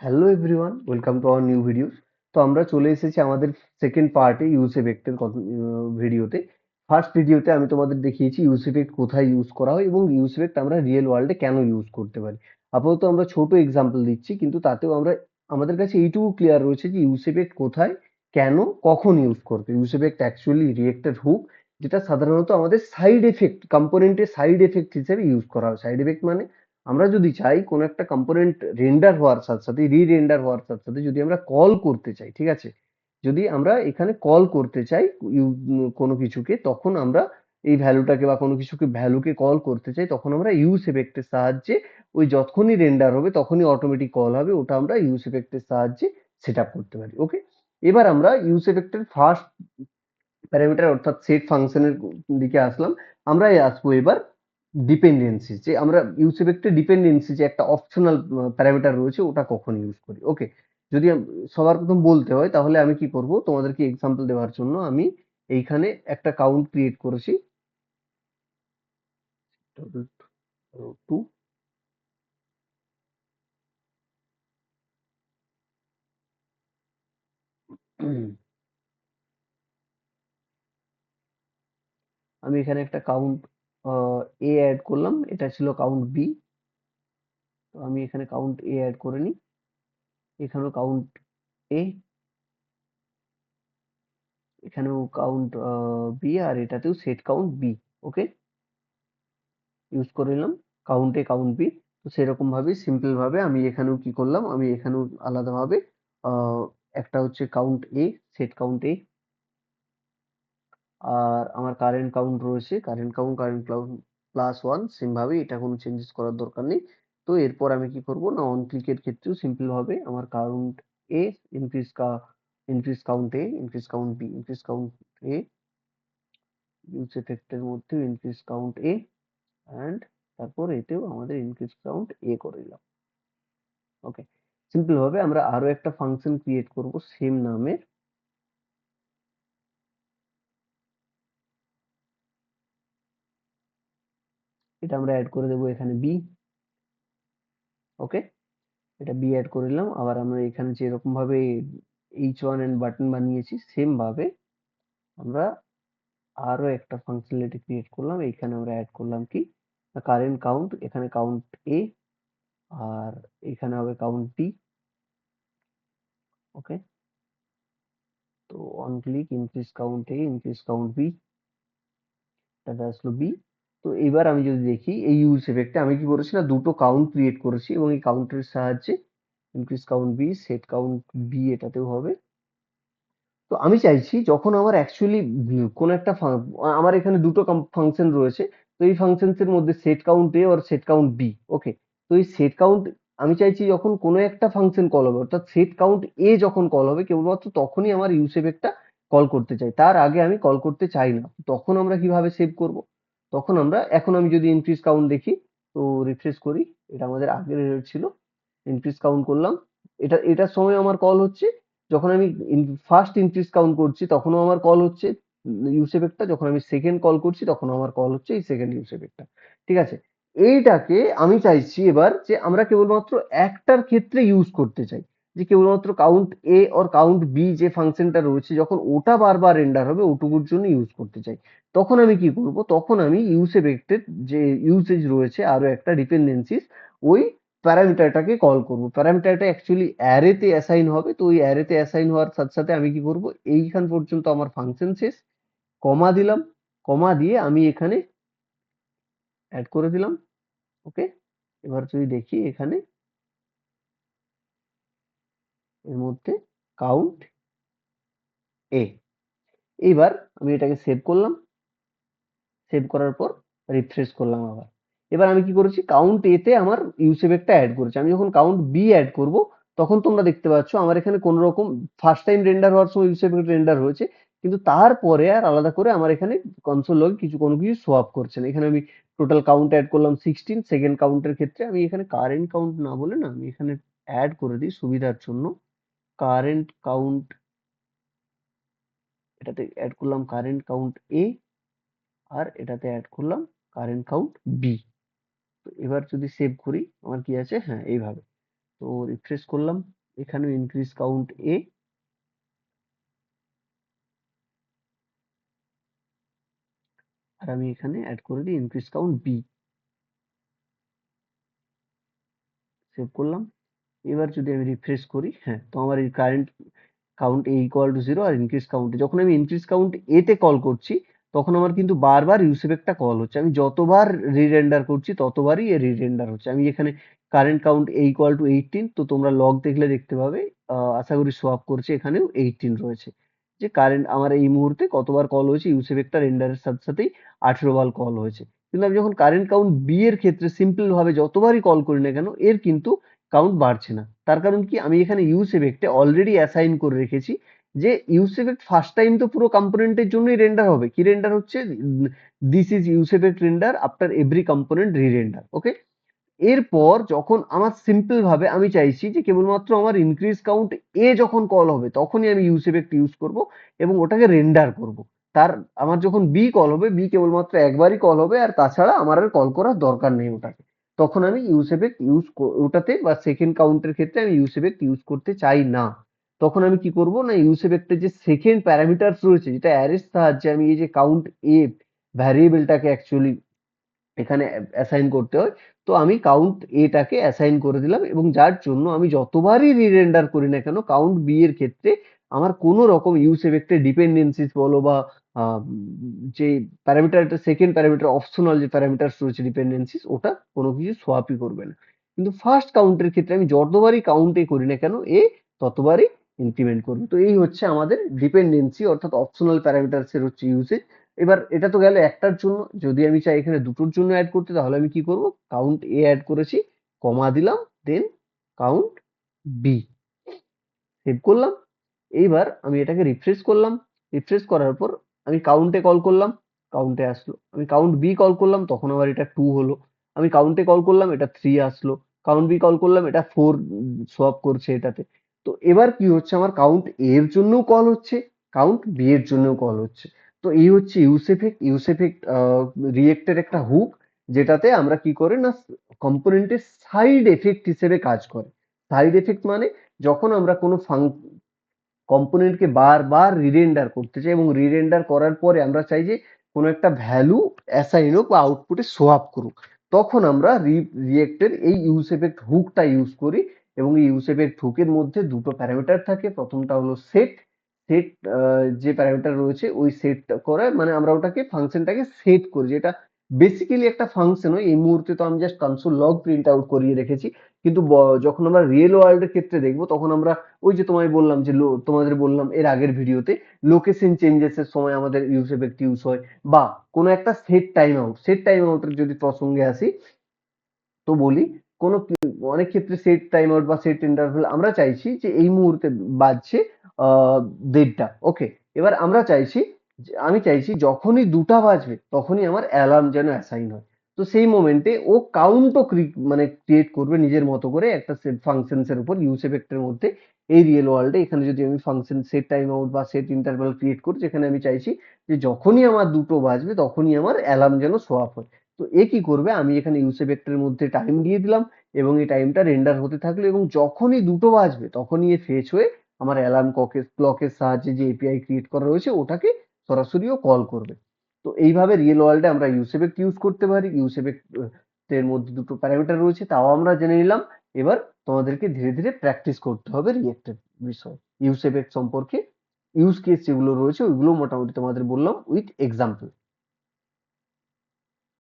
Hello everyone, welcome to our new videos. তো আমরা চলে এসেছি আমাদের সেকেন্ড পার্টে ইউজ এফেক্টের ভিডিওতে। ফার্স্ট ভিডিওতে আমি তোমাদের দেখিয়েছি ইউজ এফেক্ট কোথায় ইউজ করা হয় এবং ইউজ এফেক্ট আমরা রিয়েল ওয়ার্ল্ডে কেন ইউজ করতে পারি। আপাতত আমরা ছোট এক্সাম্পল দিচ্ছি, কিন্তু তাতেও আমাদের কাছে এইটুকু ক্লিয়ার রয়েছে যে ইউজ এফেক্ট কোথায়, কেন, কখন ইউজ করবে। Use effect actually reacted hook, যেটা সাধারণত আমাদের সাইড এফেক্ট কম্পোনেন্টের সাইড এফেক্ট হিসেবে ইউজ করা হয়। সাইড এফেক্ট মানে আমরা যদি চাই কোনো একটা কম্পোনেন্ট রেন্ডার হওয়ার সাথে সাথে রেন্ডার হওয়ার সাথে সাথে যদি আমরা কল করতে চাই, ঠিক আছে, যদি আমরা এখানে কল করতে চাই কোনো কিছুকে, তখন আমরা এই ভ্যালুটাকে বা কোনো কিছুকে ভ্যালুকে কল করতে চাই, তখন আমরা ইউজ এফেক্টের সাহায্যে ওই যখনই রেন্ডার হবে তখনই অটোমেটিক কল হবে, ওটা আমরা ইউজ এফেক্টের সাহায্যে সেট আপ করতে পারি। ওকে, এবার আমরা ইউজ এফেক্টের ফার্স্ট প্যারামিটার অর্থাৎ সেট ফাংশনের দিকে আসলাম। আমরা আসবো এবার ডিপেন্ডেন্সি, যে আমরা ইউজ এফেক্টে ডিপেন্ডেন্সি যে একটা অপশনাল প্যারামিটার রয়েছে ওটা কখন ইউজ করি। ওকে, যদি সবার প্রথম বলতে হয় তাহলে আমি কি করব, তোমাদেরকে এক্সাম্পল দেওয়ার জন্য আমি এইখানে একটা কাউন্ট ক্রিয়েট করেছি, 2। আমি এখানে একটা কাউন্ট এ অ্যাড করলাম, এটা ছিল কাউন্ট বি। তো আমি এখানে কাউন্ট এ অ্যাড করে নিই, এখানেও কাউন্ট এ, এখানেও কাউন্ট বি, আর এটাতেও সেট কাউন্ট বি। ওকে, ইউজ করে নিলাম কাউন্ট এ কাউন্ট বি। তো সেরকম ভাবে সিম্পল ভাবে আমি এখানেও কি করলাম, আমি এখানেও আলাদাভাবে আহ, একটা হচ্ছে count A, set count A, আর আমার কারেন্ট কাউন্ট রয়েছে, কারেন্ট কাউন্ট +1। সেম ভাবে এটা কোনো চেঞ্জেস করার দরকার নেই। তো এরপর আমি কি করব না, অন ক্লিকের ক্ষেত্রেও সিম্পল ভাবে আমার count A increase count A, increase count B, increase count A, use এফেক্টের মধ্যে ইনক্রিজ কাউন্ট এ, অ্যান্ড তারপর এতেও আমাদের ইনক্রিজ কাউন্ট এ করে দিলাম। ওকে, সিম্পল ভাবে আমরা আরো একটা ফাংশন ক্রিয়েট করব সেম নামের। এটা আমরা অ্যাড করে দেবো এখানে বি। ওকে, এটা বি অ্যাড করে দিলাম। আবার আমরা এখানে যেরকম ভাবে H1 এন্ড বাটন বানিয়েছি, সেম ভাবে আমরা আরো একটা ফাংশনালিটি ক্রিয়েট করলাম। এখানে আমরা অ্যাড করলাম কি, কারেন্ট কাউন্ট, এখানে কাউন্ট এ, আর এখানে হবে কাউন্ট বি। ওকে, তো on click increase count A, increase count B, এটা আসলো বি। তো এবার আমি যদি দেখি এই ইউজ এফেক্টে আমি কি করেছি না, দুটো কাউন্ট ক্রিয়েট করেছি এবং এই কাউন্টের সাহায্যে increase count B, set count B এটাতেও হবে। তো আমি চাইছি যখন আমার অ্যাকচুয়ালি কোন একটা আমার এখানে দুটো ফাংশন রয়েছে, তো এই ফাংশনস এর মধ্যে set count A R set count B. Okay, তো এই সেট কাউন্ট আমি চাইছি যখন কোনো একটা ফাংশন কল হবে, অর্থাৎ সেট কাউন্ট এ যখন কল হবে কেবলমাত্র তখনই আমার ইউজ এফেক্টটা কল করতে চাই, তার আগে আমি কল করতে চাই না। তখন আমরা কিভাবে সেভ করব, তখন আমরা এখন আমি যদি ইনক্রিজ কাউন্ট দেখি, তো রিফ্রেশ করি, এটা আমাদের আগের ছিল, ইনক্রিজ কাউন্ট করলাম, এটার সময় আমার কল হচ্ছে। যখন আমি ফার্স্ট ইনক্রিজ কাউন্ট করছি তখনও আমার কল হচ্ছে ইউজ এফেক্টটা, যখন আমি সেকেন্ড কল করছি তখন আমার কল হচ্ছে এই সেকেন্ড ইউজ এফেক্টটা। ঠিক আছে, এইটাকে আমি চাইছি এবার যে আমরা কেবলমাত্র একটার ক্ষেত্রে ইউজ করতে চাই, যে কেবলমাত্র count A R count B যে ফাংশনটা রয়েছে যখন ওটা বারবার রেন্ডার হবে ওটুকুর জন্য ইউজ করতে চাই। তখন আমি কি করব, তখন আমি ইউজ এফেক্টের যে ইউসেজ রয়েছে আরো একটা ডিপেন্ডেন্সিস, ওই প্যারামিটারটাকে কল করব। প্যারামিটারটা অ্যাকচুয়ালি অ্যারেতে অ্যাসাইন হবে, তো ওই অ্যারেতে অ্যাসাইন হওয়ার সাথে সাথে আমি কি করব, এইখান পর্যন্ত আমার ফাংশন শেষ, কমা দিলাম, কমা দিয়ে আমি এখানে অ্যাড করে দিলাম। ওকে, এবার যদি দেখি এখানে এর মধ্যে কাউন্ট এ, এইবার আমি এটাকে সেভ করলাম, সেভ করার পর রিফ্রেশ করলাম আবার। এবার আমি কি করেছি, কাউন্ট এ তে আমার ইউজ এফেক্টটা অ্যাড করেছি। আমি যখন কাউন্ট বি অ্যাড করব তখন তোমরা দেখতে পাচ্ছ আমার এখানে কোন রকম ফার্স্ট টাইম রেন্ডার হওয়ার সময় ইউজ এফেক্ট রেন্ডার হয়েছে, কিন্তু তারপরে আর আলাদা করে আমার এখানে কনসোল লগে কোনো কিছু শো আপ করছে না। এখানে আমি টোটাল কাউন্ট অ্যাড করলাম 16, সেকেন্ড কাউন্টের ক্ষেত্রে আমি এখানে কারেন্ট কাউন্ট না বলে না আমি এখানে অ্যাড করে দিই সুবিধার জন্য কারেন্ট কাউন্ট, এটাতে অ্যাড করলাম কারেন্ট কাউন্ট এ, আর এটাতে অ্যাড করলাম কারেন্ট কাউন্ট বি। তো এবার যদি সেভ করি আমার কি আছে, হ্যাঁ এইভাবে। তো রিফ্রেশ করলাম, এখানেও ইনক্রিজ কাউন্ট এ, আর আমি এখানে অ্যাড করে দিই ইনক্রিজ কাউন্ট বি। সেভ করলাম। এবার যদি আমি রিফ্রেশ করি, হ্যাঁ, তো আমার এই current count A equal to 0 আর ইনক্রিজ কাউন্ট, যখন আমি ইনক্রিজ কাউন্ট এ তে কল করছি তখন আমার কিন্তু বারবার ইউসেফেক্টটা কল হচ্ছে। আমি যতবার রিরেন্ডার করছি ততবারই এ রিরেন্ডার হচ্ছে। আমি এখানে current count A equal two 18, তো তোমরা লগ দেখলে দেখতে পাবে, আশা করি সোয়াপ করছে, এখানেও 18 রয়েছে, যে কারেন্ট আমার এই মুহূর্তে কতবার কল হয়েছে ইউসেফেক্টটা রেন্ডারের সাথে সাথেই 18 বার কল হয়েছে। কিন্তু আমি যখন কারেন্ট কাউন্ট বি এর ক্ষেত্রে সিম্পল ভাবে যতবারই কল করি না কেন এর কিন্তু কাউন্ট বাড়ছে না। তার কারণ কি, আমি এখানে ইউজ এফেক্টে অলরেডি অ্যাসাইন করে রেখেছি যে ইউজ এফেক্ট ফার্স্ট টাইম তো পুরো কম্পোনেন্টের জন্যই রেন্ডার হবে। কি রেন্ডার হচ্ছে, this is use effect render after every component রি রেন্ডার। ওকে, এরপর যখন আমার সিম্পল ভাবে আমি চাইছি যে কেবলমাত্র আমার ইনক্রিজ কাউন্ট এ যখন কল হবে তখনই আমি ইউজ এফেক্ট ইউজ করব এবং ওটাকে রেন্ডার করব। তার আমার যখন বি কল হবে, বি কেবলমাত্র একবারই কল হবে, আর তাছাড়া আমার আর কল করার দরকার নেই ওটাকে। তখন আমি ইউজ এফেক্ট ওটাতে বা সেকেন্ড কাউন্টের ক্ষেত্রে আমি ইউজ এফেক্ট ইউজ করতে চাই না। তখন আমি কি করব না, ইউজ এফেক্টের যে সেকেন্ড প্যারামিটারস রয়েছে, যেটা অ্যারের সাহায্যে আমি এই যে কাউন্ট এ ভ্যারিয়েবলটাকে অ্যাকচুয়ালি এখানে অ্যাসাইন করতে হয়, তো আমি কাউন্ট এটাকে অ্যাসাইন করে দিলাম এবং যার জন্য আমি যতবারই রিরেন্ডার করি না কেন কাউন্ট বি এর ক্ষেত্রে আমার কোনো রকম ইউজ এফেক্টের ডিপেন্ডেন্সিস বলো বা যে প্যারামিটারটা সেকেন্ড প্যারামিটার অপশনাল যে প্যারামিটার রয়েছে ডিপেন্ডেন্সিস, ওটা কোনো কিছু সোয়াপই করবে না। কিন্তু ফার্স্ট কাউন্টের ক্ষেত্রে আমি যতবারই কাউন্টে করি না কেন এ ততবারই ইনক্রিমেন্ট করবে। তো এই হচ্ছে আমাদের ডিপেন্ডেন্সি অর্থাৎ অপশনাল প্যারামিটারস এর হচ্ছে ইউসেজ। এবার এটা তো গেল একটার জন্য, যদি আমি চাই এখানে দুটোর জন্য অ্যাড করতে তাহলে আমি কি করব, কাউন্ট এ অ্যাড করেছি, কমা দিলাম, দেন কাউন্ট বি, সেভ করলাম। এইবার আমি এটাকে রিফ্রেশ করলাম, রিফ্রেশ করার পর আমি কাউন্টে কল করলাম, কাউন্টে আসলো। আমি কাউন্ট বি কল করলাম তখন আবার এটা 2 হলো। আমি কাউন্টে কল করলাম এটা 3 আসলো। কাউন্ট বি কল করলাম এটা 4 সোয়াপ করছে এটাতে। তো এবার কি হচ্ছে, আমার কাউন্ট এ এর জন্যও কল হচ্ছে, কাউন্ট বি এর জন্যও কল হচ্ছে। তো এই হচ্ছে ইউস এফেক্ট। ইউস এফেক্ট রিয়েক্টের একটা হুক, যেটাতে আমরা কি করে না কম্পোনেন্টের সাইড এফেক্ট হিসেবে কাজ করে। সাইড এফেক্ট মানে যখন আমরা কোনো কম্পোনেন্টকে বারবার রিরেন্ডার করতে চাই এবং রিরেন্ডার করার পরে আমরা চাই যে কোনো একটা ভ্যালু অ্যাসাইন হোক বা আউটপুটে শো আপ করুক, তখন আমরা রিয়েক্টের এই ইউজ এফেক্ট হুকটা ইউজ করি। এবং এই ইউজ এফেক্ট হুকের মধ্যে দুটো প্যারামিটার থাকে, প্রথমটা হলো সেট। সেট যে প্যারামিটার রয়েছে ওই সেট করে মানে আমরা ওটাকে ফাংশনটাকে সেট করি, যেটা বেসিক্যালি একটা ফাংশন হয়। এই মুহূর্তে তো আমি just console log print out করিয়ে রেখেছি, কিন্তু যখন আমরা রিয়েল ওয়ার্ল্ডের ক্ষেত্রে দেখবো তখন আমরা ওই যে তোমায় বললাম যে তোমাদের বললাম এর আগের ভিডিওতে, লোকেশন চেঞ্জেস এর সময় আমাদের ইউজ এফেক্ট ইউজ হয়, বা কোনো একটা সেট টাইম আউটের যদি প্রসঙ্গে আসি, তো বলি কোনো অনেক ক্ষেত্রে সেট টাইম আউট বা সেট ইন্টারভেল আমরা চাইছি যে এই মুহূর্তে বাজছে 1:30টা। ওকে, এবার আমরা চাইছি আমি চাইছি যখনই 2টা বাজবে তখনই আমার অ্যালার্ম যেন অ্যাসাইন হয়। তো সেই মোমেন্টে ও কাউন্টও মানে ক্রিয়েট করবে নিজের মতো করে একটা সেট ফাংশনস এর উপর ইউজ এফেক্টের মধ্যে। এই রিয়েল ওয়ার্ল্ডে এখানে যদি আমি ফাংশন সেট টাইম আউট বা সেট ইন্টারভেল ক্রিয়েট করি, যেখানে আমি চাইছি যে যখনই আমার 2টো বাজবে তখনই আমার অ্যালার্ম যেন শো আপ হয়। তো এ কি করবে, আমি এখানে ইউসেফ ভেক্টরের মধ্যে টাইম দিয়ে দিলাম এবং এই টাইমটা রেন্ডার হতে থাকলো এবং যখনই 2টো বাজবে তখনই এ ফেচ হয়ে আমার অ্যালার্ম ক্লকের সাহায্যে যে এপিআই ক্রিয়েট করা রয়েছে ওটাকে সরাসরিও কল করবে। তো এইভাবে রিয়েল ওয়ার্ল্ডে আমরা ইউসেফেক্ট ইউজ করতে পারি। ইউসেফেক্ট এর মধ্যে দুটো প্যারামিটার রয়েছে তাও আমরা জেনে নিলাম। এবার তোমাদেরকে ধীরে ধীরে প্র্যাকটিস করতে হবে রিয়েক্টের বিষয়, ইউসেফেক্ট সম্পর্কে ইউজ কেস যেগুলো রয়েছে ওইগুলো মোটামুটি তোমাদের বললাম উইথ এক্সাম্পল।